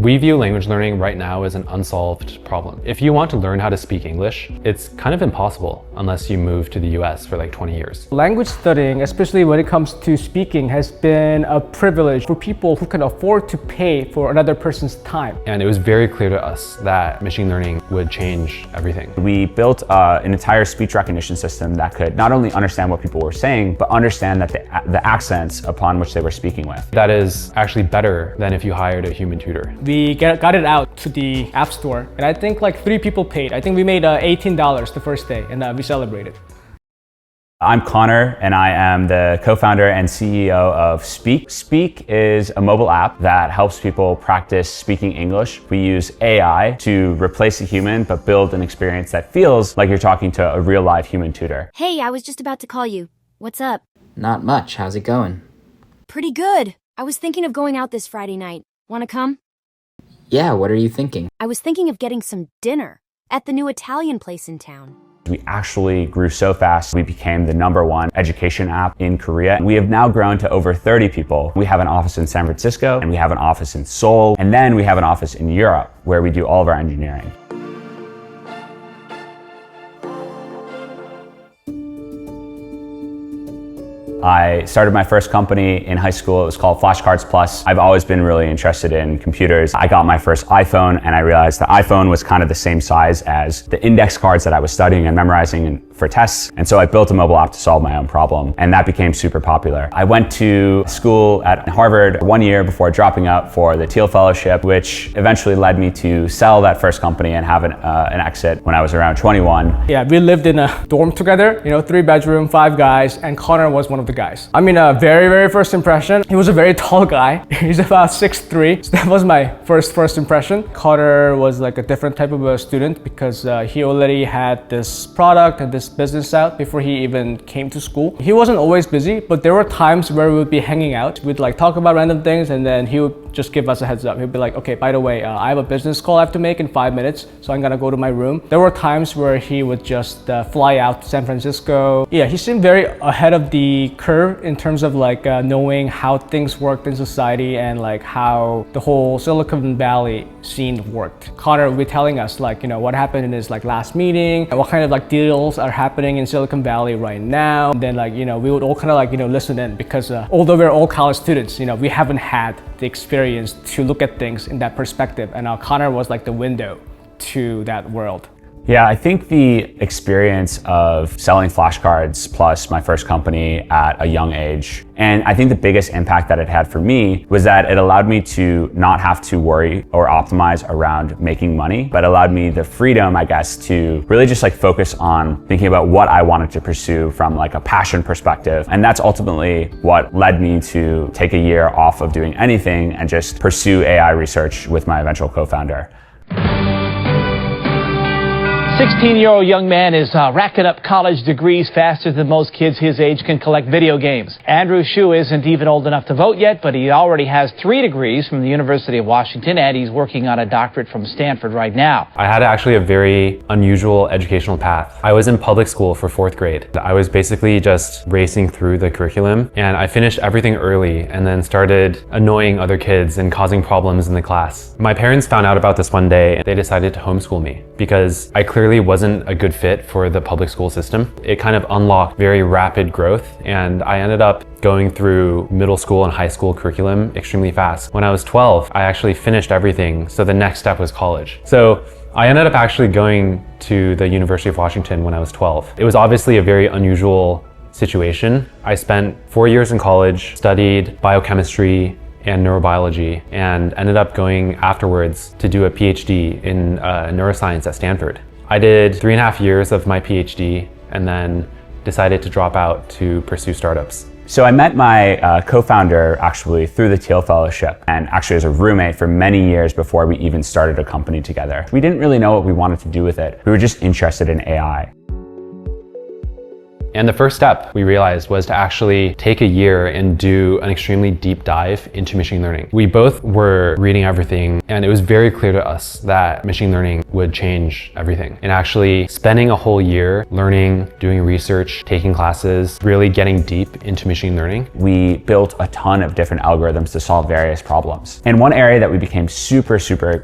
We view language learning right now as an unsolved problem. If you want to learn how to speak English, it's kind of impossible unless you move to the US for like 20 years. Language studying, especially when it comes to speaking, has been a privilege for people who can afford to pay for another person's time. And it was very clear to us that machine learning would change everything. We built an entire speech recognition system that could not only understand what people were saying, but understand that the accents upon which they were speaking with. That is actually better than if you hired a human tutor. We got it out to the App Store, and I think like 3 people paid. I think we made $18 the first day, and we celebrated. I'm Connor, and I am the co-founder and CEO of Speak. Speak is a mobile app that helps people practice speaking English. We use AI to replace a human, but build an experience that feels like you're talking to a real live human tutor. Hey, I was just about to call you. What's up? Not much. How's it going? Pretty good. I was thinking of going out this Friday night. Wanna come? Yeah, what are you thinking? I was thinking of getting some dinner at the new Italian place in town. We actually grew so fast, we became the #1 education app in Korea. We have now grown to over 30 people. We have an office in San Francisco, and we have an office in Seoul, and then we have an office in Europe where we do all of our engineering. I started my first company in high school. It was called Flashcards Plus. I've always been really interested in computers. I got my first iPhone, and I realized the iPhone was kind of the same size as the index cards that I was studying and memorizing for tests. And so I built a mobile app to solve my own problem, and that became super popular. I went to school at Harvard 1 year before dropping out for the Thiel Fellowship, which eventually led me to sell that first company and have an exit when I was around 21. Yeah, we lived in a dorm together, 3-bedroom, 5 guys, and Connor was one of the guys. I mean, very first impression, he was a very tall guy. He's about 6'3", so that was my first impression. Connor was like a different type of a student because he already had this product and this business out before he even came to school. He wasn't always busy, but there were times where we would be hanging out. We'd like talk about random things, and then he would just give us a heads up. He'd be like, okay, by the way, I have a business call I have to make in 5 minutes, so I'm gonna go to my room. There were times where he would just fly out to San Francisco. Yeah, he seemed very ahead of the curve in terms of like knowing how things worked in society and like how the whole Silicon Valley scene worked. Connor would be telling us like, what happened in his like last meeting, what kind of like deals are happening in Silicon Valley right now. And then like, we would all kind of like, listen in because although we're all college students, we haven't had the experience to look at things in that perspective. And Connor was like the window to that world. Yeah, I think the experience of selling flashcards plus my first company at a young age, and I think the biggest impact that it had for me was that it allowed me to not have to worry or optimize around making money, but allowed me the freedom, I guess, to really just like focus on thinking about what I wanted to pursue from like a passion perspective. And that's ultimately what led me to take a year off of doing anything and just pursue AI research with my eventual co-founder. 16-year-old young man is racking up college degrees faster than most kids his age can collect video games. Andrew Shu isn't even old enough to vote yet, but he already has 3 degrees from the University of Washington, and he's working on a doctorate from Stanford right now. I had actually a very unusual educational path. I was in public school for 4th grade. I was basically just racing through the curriculum, and I finished everything early and then started annoying other kids and causing problems in the class. My parents found out about this one day, and they decided to homeschool me because I clearly wasn't a good fit for the public school system. It kind of unlocked very rapid growth, and I ended up going through middle school and high school curriculum extremely fast. When I was 12, I actually finished everything, so the next step was college. So I ended up actually going to the University of Washington when I was 12. It was obviously a very unusual situation. I spent 4 years in college, studied biochemistry and neurobiology, and ended up going afterwards to do a PhD in neuroscience at Stanford. I did 3.5 years of my PhD and then decided to drop out to pursue startups. So I met my co-founder actually through the Thiel Fellowship, and actually as a roommate for many years before we even started a company together. We didn't really know what we wanted to do with it. We were just interested in AI. And the first step we realized was to actually take a year and do an extremely deep dive into machine learning. We both were reading everything, and it was very clear to us that machine learning would change everything. And actually spending a whole year learning, doing research, taking classes, really getting deep into machine learning. We built a ton of different algorithms to solve various problems. And one area that we became super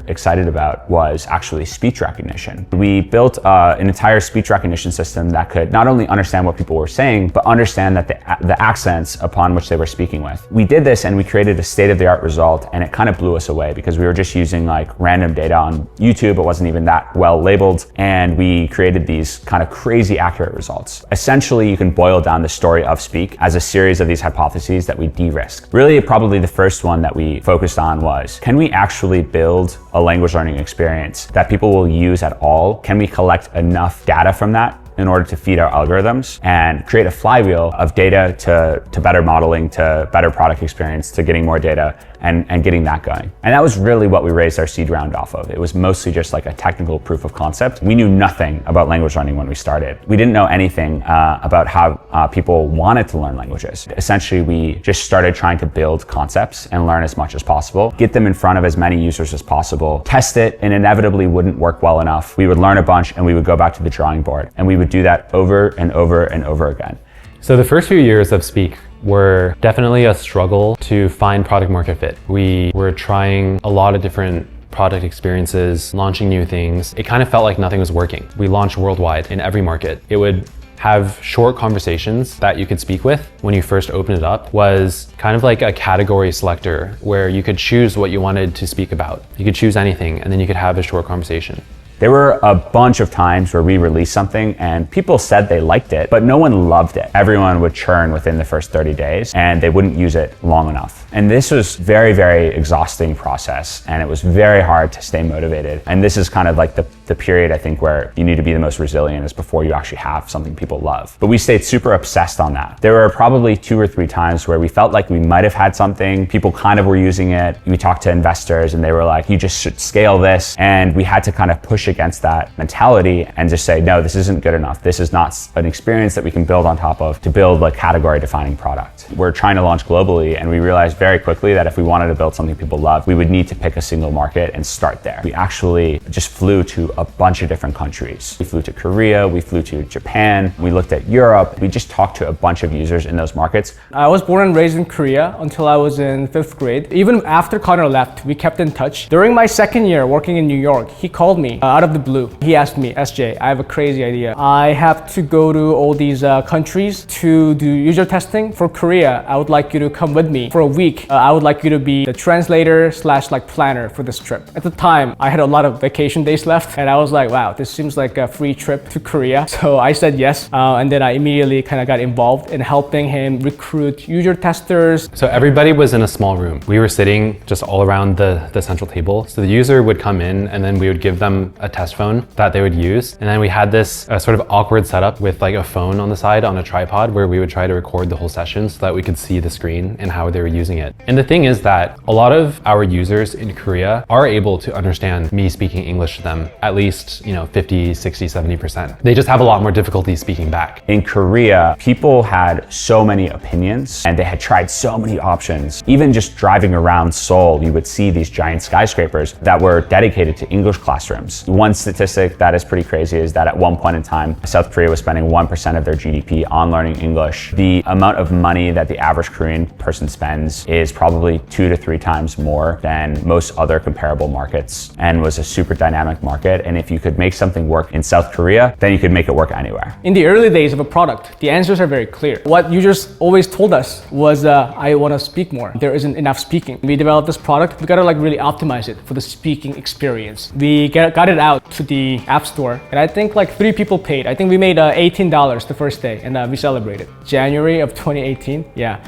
excited about was actually speech recognition. We built an entire speech recognition system that could not only understand what people were saying, but understand that the accents upon which they were speaking with. We did this and we created a state-of-the-art result, and it kind of blew us away because we were just using like random data on YouTube. It wasn't even that well labeled, and we created these kind of crazy accurate results. Essentially, you can boil down the story of Speak as a series of these hypotheses that we de-risked. Really, probably the first one that we focused on was, can we actually build a language learning experience that people will use at all? Can we collect enough data from that in order to feed our algorithms and create a flywheel of data to better modeling, to better product experience, to getting more data and getting that going. And that was really what we raised our seed round off of. It was mostly just like a technical proof of concept. We knew nothing about language learning when we started. We didn't know anything about how people wanted to learn languages. Essentially, we just started trying to build concepts and learn as much as possible, get them in front of as many users as possible, test it, and inevitably wouldn't work well enough. We would learn a bunch and we would go back to the drawing board, and we would do that over and over and over again. So the first few years of Speak were definitely a struggle to find product market fit. We were trying a lot of different product experiences, launching new things. It kind of felt like nothing was working. We launched worldwide in every market. It would have short conversations that you could speak with when you first open it up. Was kind of like a category selector where you could choose what you wanted to speak about. You could choose anything and then you could have a short conversation. There were a bunch of times where we released something and people said they liked it, but no one loved it. Everyone would churn within the first 30 days and they wouldn't use it long enough. And this was very exhausting process, and it was very hard to stay motivated. And this is kind of like the period, I think, where you need to be the most resilient, is before you actually have something people love. But we stayed super obsessed on that. There were probably 2 or 3 times where we felt like we might have had something, people kind of were using it. We talked to investors and they were like, you just should scale this. And we had to kind of push against that mentality and just say, no, this isn't good enough. This is not an experience that we can build on top of to build a category defining product. We're trying to launch globally, and we realized very quickly that if we wanted to build something people love, we would need to pick a single market and start there. We actually just flew to a bunch of different countries. We flew to Korea, we flew to Japan, we looked at Europe. We just talked to a bunch of users in those markets. I was born and raised in Korea until I was in 5th grade. Even after Connor left, we kept in touch. During my 2nd year working in New York, he called me out of the blue. He asked me, SJ, I have a crazy idea. I have to go to all these countries to do user testing. For Korea, I would like you to come with me for a week. I would like you to be the translator / planner for this trip. At the time, I had a lot of vacation days left, and I was like, wow, this seems like a free trip to Korea. So I said yes, and then I immediately kind of got involved in helping him recruit user testers. So everybody was in a small room. We were sitting just all around the central table. So the user would come in and then we would give them a test phone that they would use. And then we had this sort of awkward setup with like a phone on the side on a tripod where we would try to record the whole session so that we could see the screen and how they were using it. And the thing is that a lot of our users in Korea are able to understand me speaking English to them, at least, 50, 60, 70%. They just have a lot more difficulty speaking back. In Korea, people had so many opinions and they had tried so many options. Even just driving around Seoul, you would see these giant skyscrapers that were dedicated to English classrooms. One statistic that is pretty crazy is that at one point in time, South Korea was spending 1% of their GDP on learning English. The amount of money that the average Korean person spends is probably 2 to 3 times more than most other comparable markets, and was a super dynamic market. And if you could make something work in South Korea, then you could make it work anywhere. In the early days of a product, the answers are very clear. What users always told us was, I want to speak more. There isn't enough speaking. We developed this product. We got to really optimize it for the speaking experience. We got it out to the App Store, and I think 3 people paid. I think we made $18 the first day, and we celebrated. January of 2018, yeah.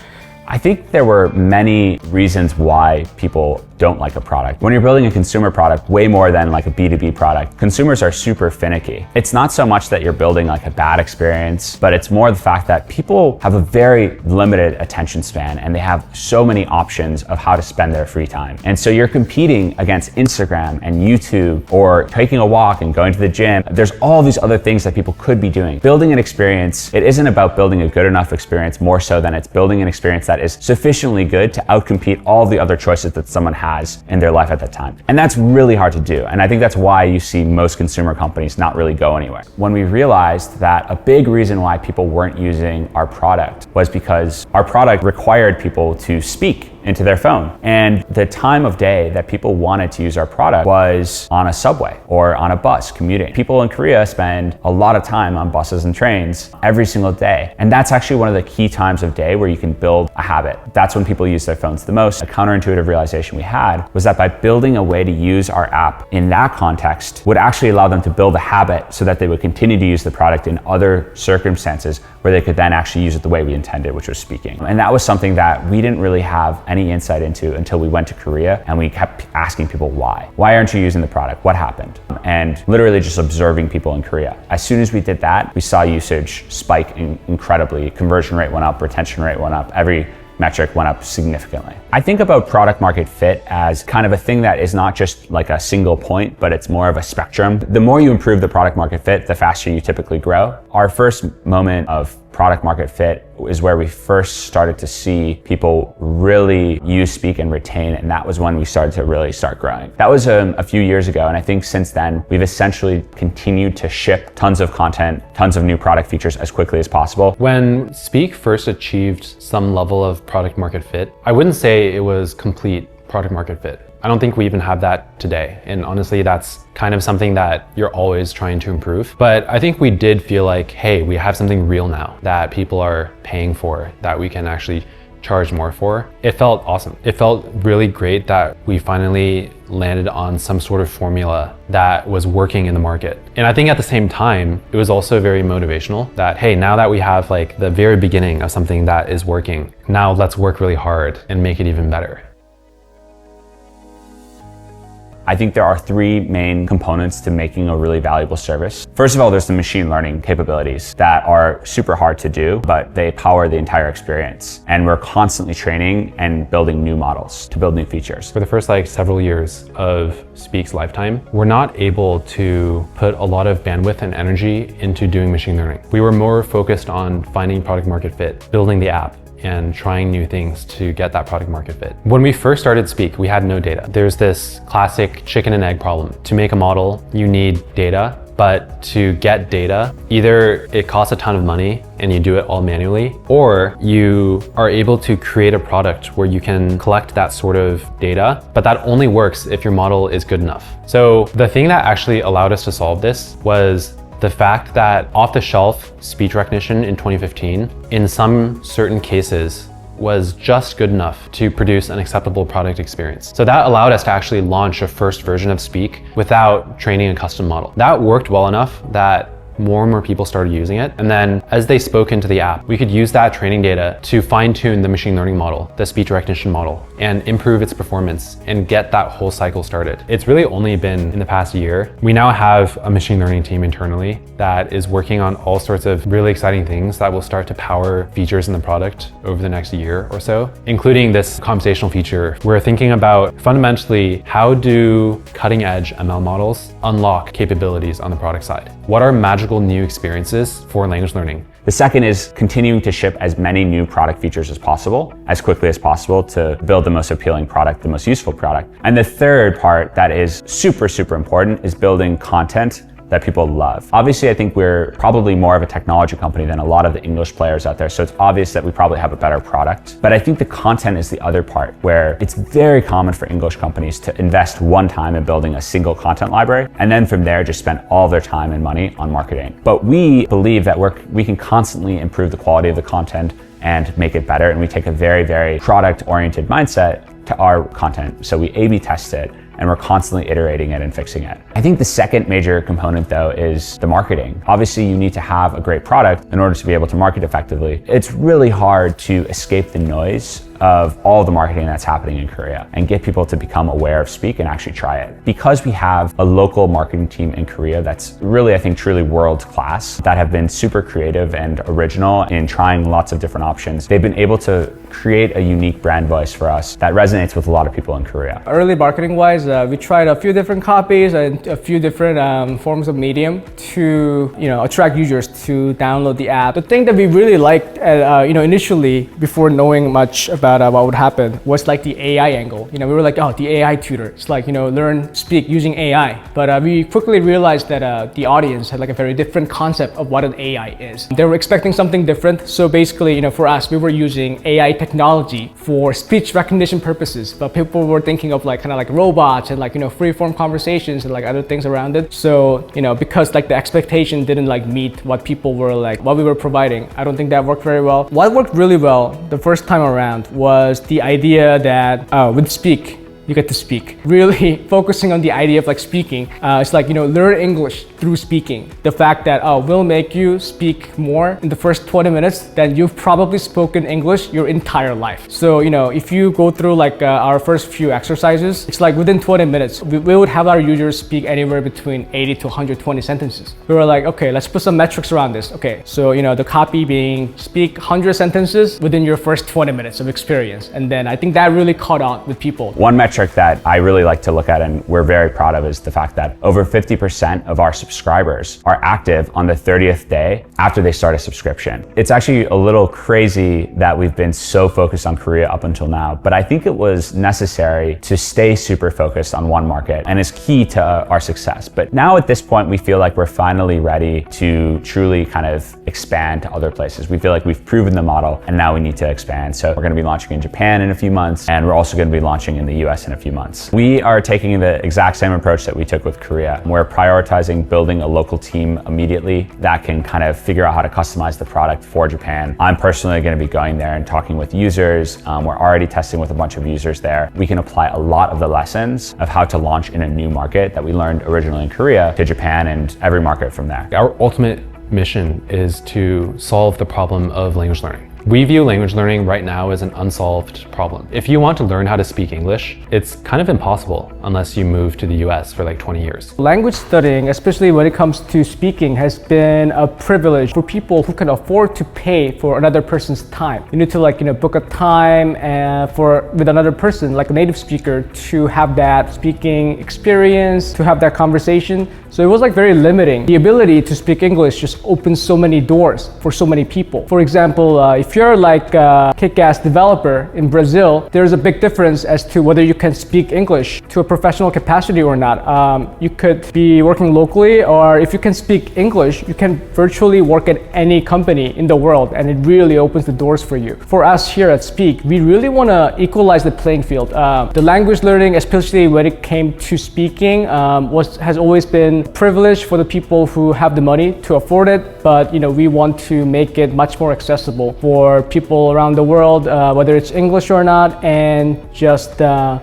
I think there were many reasons why people don't like a product. When you're building a consumer product, way more than like a B2B product, consumers are super finicky. It's not so much that you're building like a bad experience, but it's more the fact that people have a very limited attention span and they have so many options of how to spend their free time. And so you're competing against Instagram and YouTube or taking a walk and going to the gym. There's all these other things that people could be doing. Building an experience, it isn't about building a good enough experience more so than it's building an experience that is sufficiently good to outcompete all the other choices that someone has in their life at that time. And that's really hard to do. And I think that's why you see most consumer companies not really go anywhere. When we realized that a big reason why people weren't using our product was because our product required people to speak into their phone. And the time of day that people wanted to use our product was on a subway or on a bus commuting. People in Korea spend a lot of time on buses and trains every single day. And that's actually one of the key times of day where you can build a habit. That's when people use their phones the most. A counterintuitive realization we had was that by building a way to use our app in that context would actually allow them to build a habit so that they would continue to use the product in other circumstances where they could then actually use it the way we intended, which was speaking. And that was something that we didn't really have any insight into until we went to Korea and we kept asking people why. Why aren't you using the product? What happened? And literally just observing people in Korea. As soon as we did that, we saw usage spike incredibly. Conversion rate went up, retention rate went up, every metric went up significantly. I think about product market fit as kind of a thing that is not just like a single point, but it's more of a spectrum. The more you improve the product market fit, the faster you typically grow. Our first moment of product market fit is where we first started to see people really use, speak, and retain, and that was when we started to really start growing. That was a few years ago, and I think since then we've essentially continued to ship tons of content, tons of new product features as quickly as possible. When Speak first achieved some level of product market fit, I wouldn't say it was complete product market fit. I don't think we even have that today. And honestly, that's kind of something that you're always trying to improve. But I think we did feel like, hey, we have something real now that people are paying for, that we can actually charge more for. It felt awesome. It felt really great that we finally landed on some sort of formula that was working in the market. And I think at the same time, it was also very motivational that, hey, now that we have like the very beginning of something that is working, now let's work really hard and make it even better. I think there are three main components to making a really valuable service. First of all, there's the machine learning capabilities that are super hard to do, but they power the entire experience. And we're constantly training and building new models to build new features. For the first several years of Speak's lifetime, we're not able to put a lot of bandwidth and energy into doing machine learning. We were more focused on finding product market fit, building the app, and trying new things to get that product market fit. When we first started Speak, we had no data. There's this classic chicken and egg problem. To make a model, you need data, but to get data, either it costs a ton of money and you do it all manually, or you are able to create a product where you can collect that sort of data, but that only works if your model is good enough. So the thing that actually allowed us to solve this was the fact that off-the-shelf speech recognition in 2015, in some certain cases, was just good enough to produce an acceptable product experience. So that allowed us to actually launch a first version of Speak without training a custom model. That worked well enough that more and more people started using it. And then as they spoke into the app, we could use that training data to fine-tune the machine learning model, the speech recognition model, and improve its performance and get that whole cycle started. It's really only been in the past year. We now have a machine learning team internally that is working on all sorts of really exciting things that will start to power features in the product over the next year or so, including this conversational feature. We're thinking about fundamentally, how do cutting-edge ML models unlock capabilities on the product side? What are magical new experiences for language learning? The second is continuing to ship as many new product features as possible, as quickly as possible, to build the most appealing product, the most useful product. And the third part that is super, super important is building content that people love. Obviously, I think we're probably more of a technology company than a lot of the English players out there, so it's obvious that we probably have a better product. But I think the content is the other part, where it's very common for English companies to invest one time in building a single content library, and then from there just spend all their time and money on marketing. But we believe that we can constantly improve the quality of the content and make it better, and we take a very, very product-oriented mindset to our content. So we A/B test it, and we're constantly iterating it and fixing it. I think the second major component though is the marketing. Obviously you need to have a great product in order to be able to market effectively. It's really hard to escape the noise of all the marketing that's happening in Korea and get people to become aware of Speak and actually try it. Because we have a local marketing team in Korea that's really, I think, truly world class, that have been super creative and original in trying lots of different options, they've been able to create a unique brand voice for us that resonates with a lot of people in Korea. Early marketing wise, we tried a few different copies and a few different forms of medium to attract users to download the app. The thing that we really liked initially, before knowing much about what would happen, was like the AI angle. We were like, oh, the AI tutor. It's like, learn Speak using AI. But we quickly realized that the audience had like a very different concept of what an AI is. They were expecting something different. So basically, for us, we were using AI technology for speech recognition purposes, but people were thinking of like kind of like robots and like free-form conversations and like other things around it. So because like the expectation didn't like meet what people were like, what we were providing, I don't think that worked very well. What worked really well the first time around was the idea that with Speak, you get to speak. Really focusing on the idea of like speaking. It's like, learn English through speaking. The fact that will make you speak more in the first 20 minutes than you've probably spoken English your entire life. So, if you go through like our first few exercises, it's like within 20 minutes, we would have our users speak anywhere between 80 to 120 sentences. We were like, okay, let's put some metrics around this. Okay, so, the copy being speak 100 sentences within your first 20 minutes of experience. And then I think that really caught on with people. One metric that I really like to look at and we're very proud of is the fact that over 50% of our subscribers are active on the 30th day after they start a subscription. It's actually a little crazy that we've been so focused on Korea up until now, but I think it was necessary to stay super focused on one market and is key to our success. But now at this point, we feel like we're finally ready to truly kind of expand to other places. We feel like we've proven the model and now we need to expand. So we're going to be launching in Japan in a few months, and we're also going to be launching in the US in a few months. We are taking the exact same approach that we took with Korea. We're prioritizing building a local team immediately that can kind of figure out how to customize the product for Japan. I'm personally going to be going there and talking with users. We're already testing with a bunch of users there. We can apply a lot of the lessons of how to launch in a new market that we learned originally in Korea to Japan and every market from there. Our ultimate mission is to solve the problem of language learning. We view language learning right now as an unsolved problem. If you want to learn how to speak English, it's kind of impossible unless you move to the US for like 20 years. Language studying, especially when it comes to speaking, has been a privilege for people who can afford to pay for another person's time. You need to book a time with another person, like a native speaker, to have that speaking experience, to have that conversation. So it was like very limiting. The ability to speak English just opens so many doors for so many people. For example, if you're like a kick-ass developer in Brazil, there's a big difference as to whether you can speak English to a professional capacity or not. You could be working locally, or if you can speak English, you can virtually work at any company in the world, and it really opens the doors for you. For us here at Speak, we really want to equalize the playing field. The language learning, especially when it came to speaking, has always been privilege for the people who have the money to afford it, but we want to make it much more accessible for people around the world, whether it's English or not, and just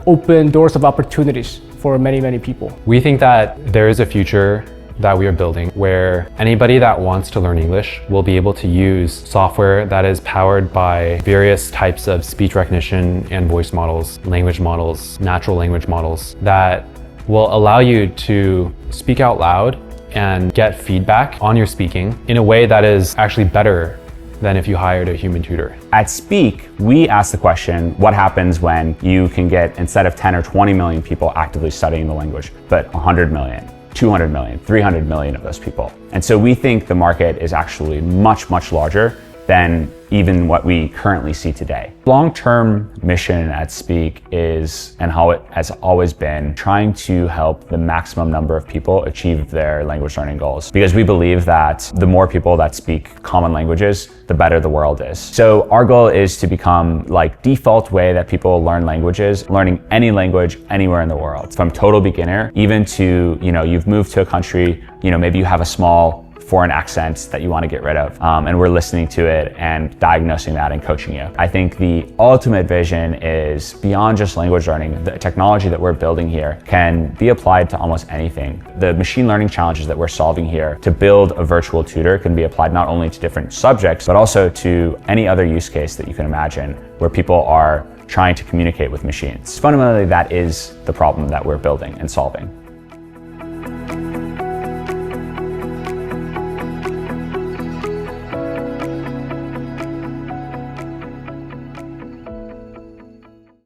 open doors of opportunities for many, many people. We think that there is a future that we are building where anybody that wants to learn English will be able to use software that is powered by various types of speech recognition and voice models, language models, natural language models that will allow you to speak out loud and get feedback on your speaking in a way that is actually better than if you hired a human tutor. At Speak, we ask the question, what happens when you can get, instead of 10 or 20 million people actively studying the language, but 100 million, 200 million, 300 million of those people? And so we think the market is actually much, much larger than even what we currently see today. Long-term mission at Speak is, and how it has always been, trying to help the maximum number of people achieve their language learning goals. Because we believe that the more people that speak common languages, the better the world is. So our goal is to become like default way that people learn languages, learning any language anywhere in the world, from total beginner, even to, you've moved to a country, maybe you have a small foreign accent that you want to get rid of. And we're listening to it and diagnosing that and coaching you. I think the ultimate vision is beyond just language learning. The technology that we're building here can be applied to almost anything. The machine learning challenges that we're solving here to build a virtual tutor can be applied not only to different subjects, but also to any other use case that you can imagine where people are trying to communicate with machines. Fundamentally, that is the problem that we're building and solving.